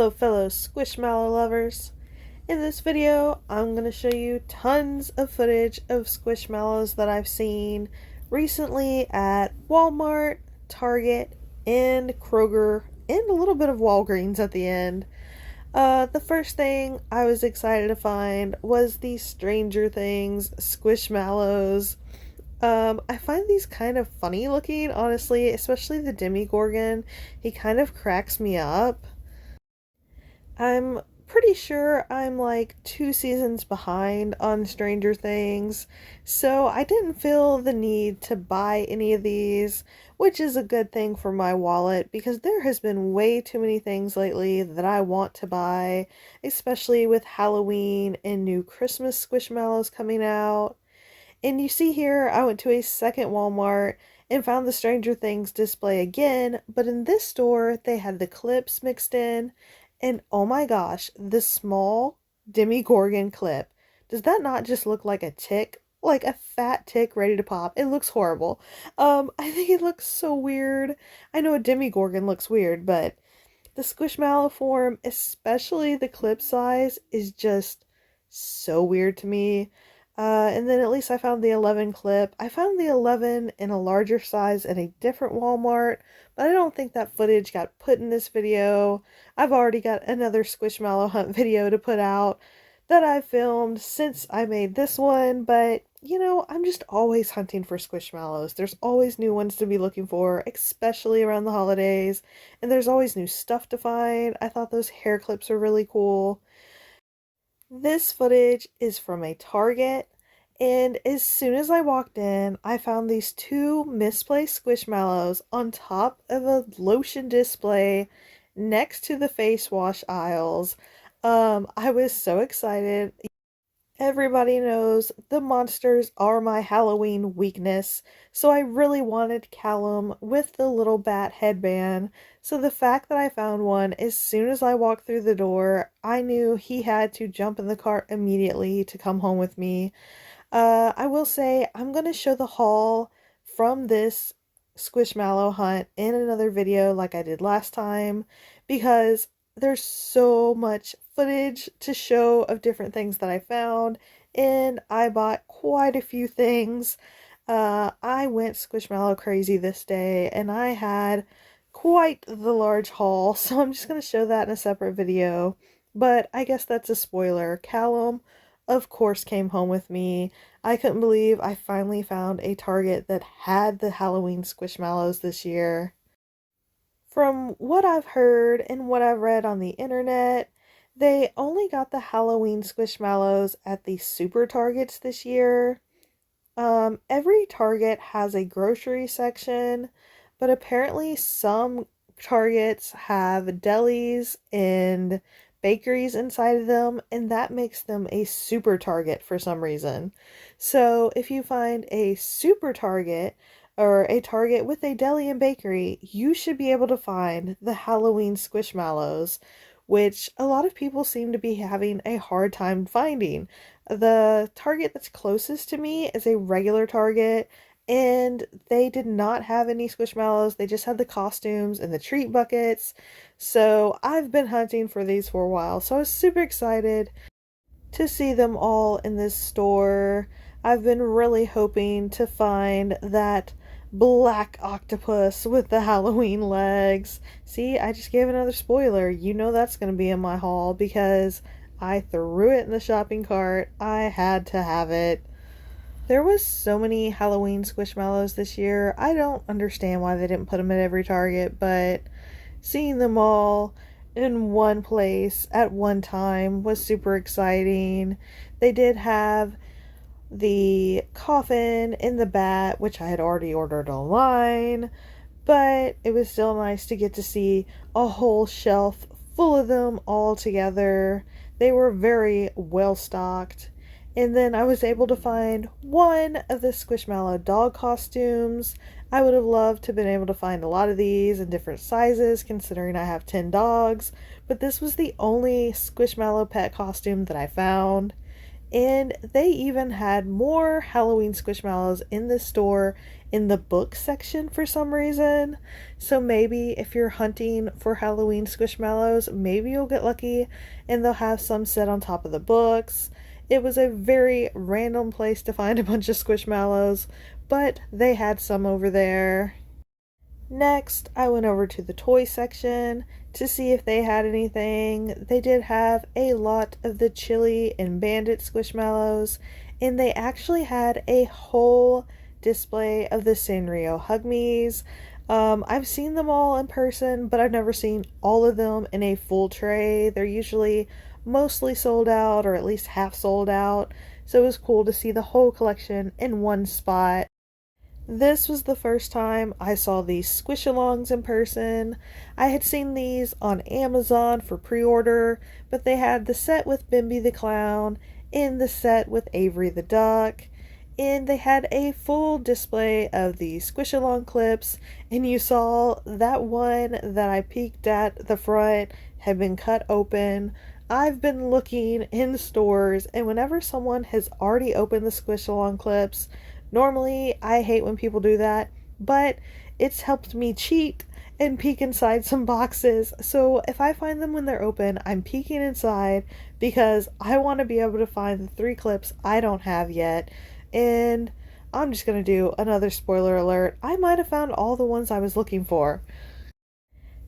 Hello fellow Squishmallow lovers. In this video, I'm going to show you tons of footage of Squishmallows that I've seen recently at Walmart, Target, and Kroger, and a little bit of Walgreens at the end. The first thing I was excited to find was the Stranger Things Squishmallows. I find these kind of funny looking, honestly, especially the Demogorgon. He kind of cracks me up. I'm pretty sure I'm like 2 seasons behind on Stranger Things, so I didn't feel the need to buy any of these, which is a good thing for my wallet because there has been way too many things lately that I want to buy, especially with Halloween and new Christmas Squishmallows coming out. And you see here, I went to a second Walmart and found the Stranger Things display again, but in this store, they had the clips mixed in. And oh my gosh, this small Demogorgon clip. Does that not just look like a tick? Like a fat tick ready to pop. It looks horrible. I think it looks so weird. I know a Demogorgon looks weird, but the Squishmallow form, especially the clip size, is just so weird to me. And then at least I found the 11 clip. I found the 11 in a larger size at a different Walmart, but I don't think that footage got put in this video. I've already got another Squishmallow hunt video to put out that I filmed since I made this one, but you know, I'm just always hunting for Squishmallows. There's always new ones to be looking for, especially around the holidays, and there's always new stuff to find. I thought those hair clips were really cool. This footage is from a Target, and as soon as I walked in, I found these two misplaced Squishmallows on top of a lotion display next to the face wash aisles. I was so excited. Everybody knows the monsters are my Halloween weakness, so I really wanted Callum with the little bat headband. So the fact that I found one as soon as I walked through the door, I knew he had to jump in the cart immediately to come home with me. I will say I'm going to show the haul from this Squishmallow hunt in another video like I did last time because there's so much footage to show of different things that I found, and I bought quite a few things. I went Squishmallow crazy this day, and I had quite the large haul, so I'm just going to show that in a separate video. But I guess that's a spoiler. Callum, of course, came home with me. I couldn't believe I finally found a Target that had the Halloween Squishmallows this year. From what I've heard and what I've read on the internet, they only got the Halloween Squishmallows at the super Targets this year. Every Target has a grocery section, but apparently some Targets have delis and bakeries inside of them, and that makes them a super Target for some reason. So if you find a super Target, or a Target with a deli and bakery, you should be able to find the Halloween Squishmallows, which a lot of people seem to be having a hard time finding. The Target that's closest to me is a regular Target, and they did not have any Squishmallows. They just had the costumes and the treat buckets. So I've been hunting for these for a while, so I was super excited to see them all in this store. I've been really hoping to find that black octopus with the Halloween legs. See, I just gave another spoiler. You know that's going to be in my haul because I threw it in the shopping cart. I had to have it. There was so many Halloween Squishmallows this year. I don't understand why they didn't put them at every Target, but seeing them all in one place at one time was super exciting. They did have the coffin and the bat, which I had already ordered online, but it was still nice to get to see a whole shelf full of them all together. They were very well stocked. And then I was able to find one of the Squishmallow dog costumes. I would have loved to have been able to find a lot of these in different sizes, considering I have 10 dogs, but this was the only Squishmallow pet costume that I found. And they even had more Halloween Squishmallows in the store in the book section for some reason. So maybe if you're hunting for Halloween Squishmallows, maybe you'll get lucky and they'll have some set on top of the books. It was a very random place to find a bunch of Squishmallows, but they had some over there. Next, I went over to the toy section to see if they had anything. They did have a lot of the Chili and Bandit Squishmallows, and they actually had a whole display of the Sanrio Hug Me's. I've seen them all in person, but I've never seen all of them in a full tray. They're usually mostly sold out, or at least half sold out, so it was cool to see the whole collection in one spot. This was the first time I saw these Squishalongs in person. I had seen these on Amazon for pre-order, but they had the set with Bimby the Clown and the set with Avery the Duck. And they had a full display of the Squishalong clips, and you saw that one that I peeked at the front had been cut open. I've been looking in stores, and whenever someone has already opened the Squishalong clips, normally, I hate when people do that, but it's helped me cheat and peek inside some boxes. So if I find them when they're open, I'm peeking inside because I want to be able to find the 3 clips I don't have yet. And I'm just going to do another spoiler alert. I might have found all the ones I was looking for.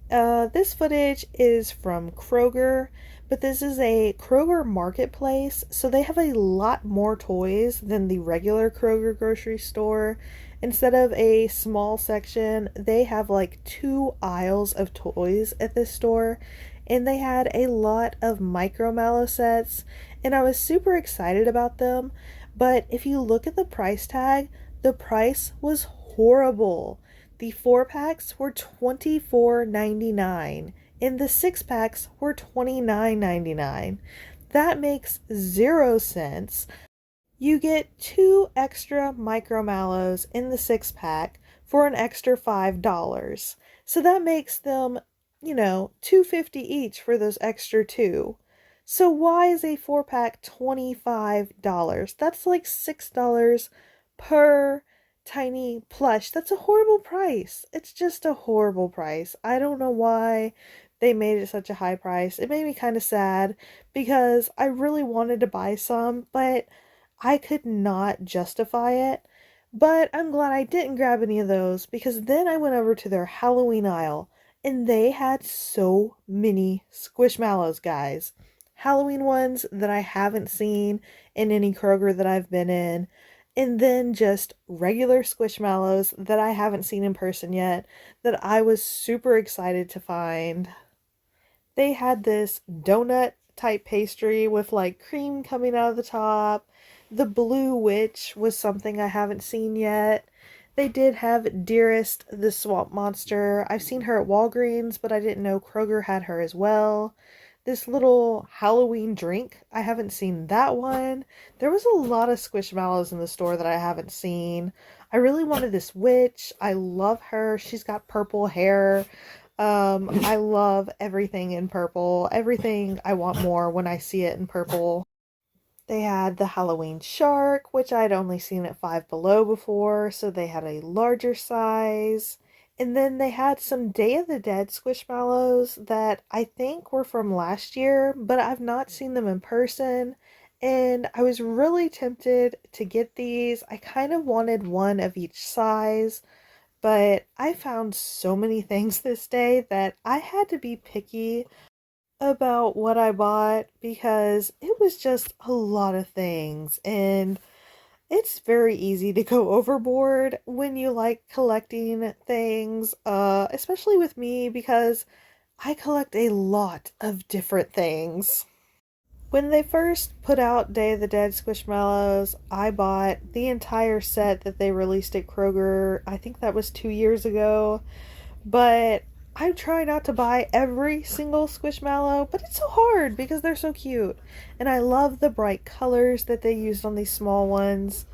This footage is from Kroger, but this is a Kroger marketplace, so they have a lot more toys than the regular Kroger grocery store. Instead of a small section, they have like 2 aisles of toys at this store, and they had a lot of Micro Mallow sets, and I was super excited about them, but if you look at the price tag, the price was horrible. The 4-packs were $24.99 and the 6-packs were $29.99. That makes 0 sense. You get 2 extra Micro Mallows in the 6-pack for an extra $5. So that makes them, $2.50 each for those extra 2. So why is a 4-pack $25? That's like $6 per tiny plush. That's a horrible price. It's just a horrible price. I don't know why they made it such a high price. It made me kind of sad because I really wanted to buy some, but I could not justify it. But I'm glad I didn't grab any of those because then I went over to their Halloween aisle and they had so many Squishmallows, guys. Halloween ones that I haven't seen in any Kroger that I've been in. And then just regular Squishmallows that I haven't seen in person yet that I was super excited to find. They had this donut type pastry with like cream coming out of the top. The Blue Witch was something I haven't seen yet. They did have Dearest the Swamp Monster. I've seen her at Walgreens, but I didn't know Kroger had her as well. This little Halloween drink, I haven't seen that one. There was a lot of Squishmallows in the store that I haven't seen. I really wanted this witch. I love her. She's got purple hair. I love everything in purple. Everything I want more when I see it in purple. They had the Halloween shark, which I'd only seen at Five Below before, so they had a larger size. And then they had some Day of the Dead Squishmallows that I think were from last year, but I've not seen them in person. And I was really tempted to get these. I kind of wanted one of each size, but I found so many things this day that I had to be picky about what I bought because it was just a lot of things. And it's very easy to go overboard when you like collecting things, especially with me because I collect a lot of different things. When they first put out Day of the Dead Squishmallows, I bought the entire set that they released at Kroger. I think that was 2 years ago, but I try not to buy every single Squishmallow, but it's so hard because they're so cute. And I love the bright colors that they used on these small ones.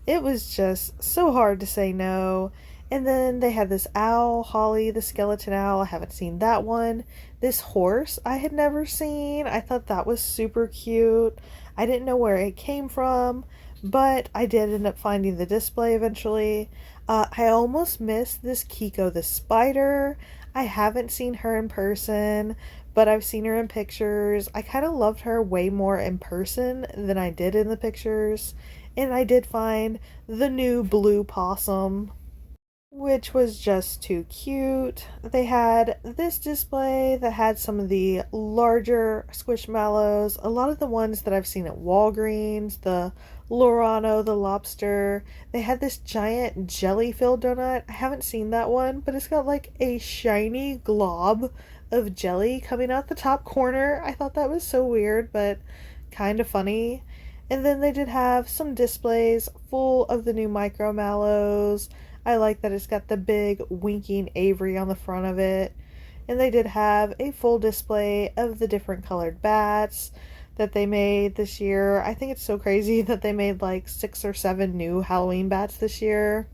It was just so hard to say no. And then they had this owl, Holly the skeleton owl. I haven't seen that one. This horse I had never seen. I thought that was super cute. I didn't know where it came from, but I did end up finding the display eventually. I almost missed this Kiko the spider. I haven't seen her in person, but I've seen her in pictures. I kind of loved her way more in person than I did in the pictures. And I did find the new blue possum, which was just too cute. They had this display that had some of the larger squishmallows, a lot of the ones that I've seen at Walgreens, the Lorano, the lobster. They had this giant jelly-filled donut. I haven't seen that one, but it's got like a shiny glob of jelly coming out the top corner. I thought that was so weird, but kind of funny. And then they did have some displays full of the new micro mallows. I like that it's got the big winking Avery on the front of it. And they did have a full display of the different colored bats that they made this year. I think it's so crazy that they made like 6 or 7 new Halloween bats this year.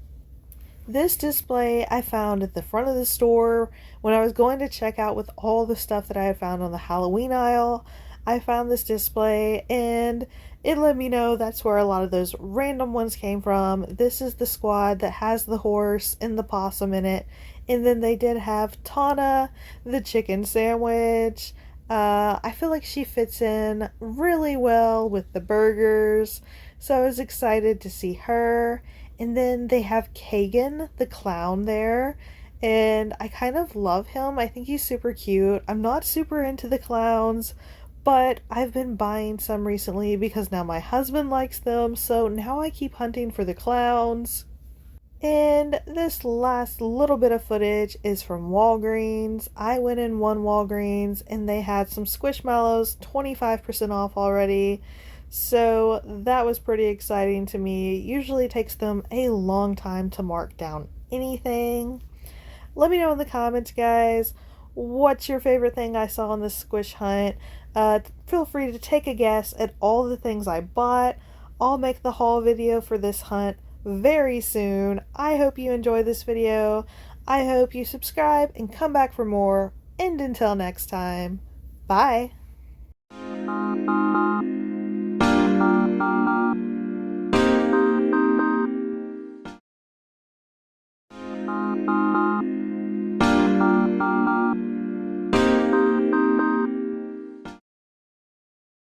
This display I found at the front of the store when I was going to check out with all the stuff that I had found on the Halloween aisle. I found this display and it let me know that's where a lot of those random ones came from. This is the squad that has the horse and the possum in it. And then they did have Tana, the chicken sandwich. I feel like she fits in really well with the burgers. So I was excited to see her. And then they have Kagan, the clown, there. And I kind of love him. I think he's super cute. I'm not super into the clowns, but I've been buying some recently because now my husband likes them. So now I keep hunting for the clowns. And this last little bit of footage is from Walgreens. I went in one Walgreens and they had some Squishmallows 25% off already. So that was pretty exciting to me. It usually takes them a long time to mark down anything. Let me know in the comments, guys, what's your favorite thing I saw on this squish hunt. Feel free to take a guess at all the things I bought. I'll make the haul video for this hunt very soon. I hope you enjoy this video. I hope you subscribe and come back for more. And until next time, bye.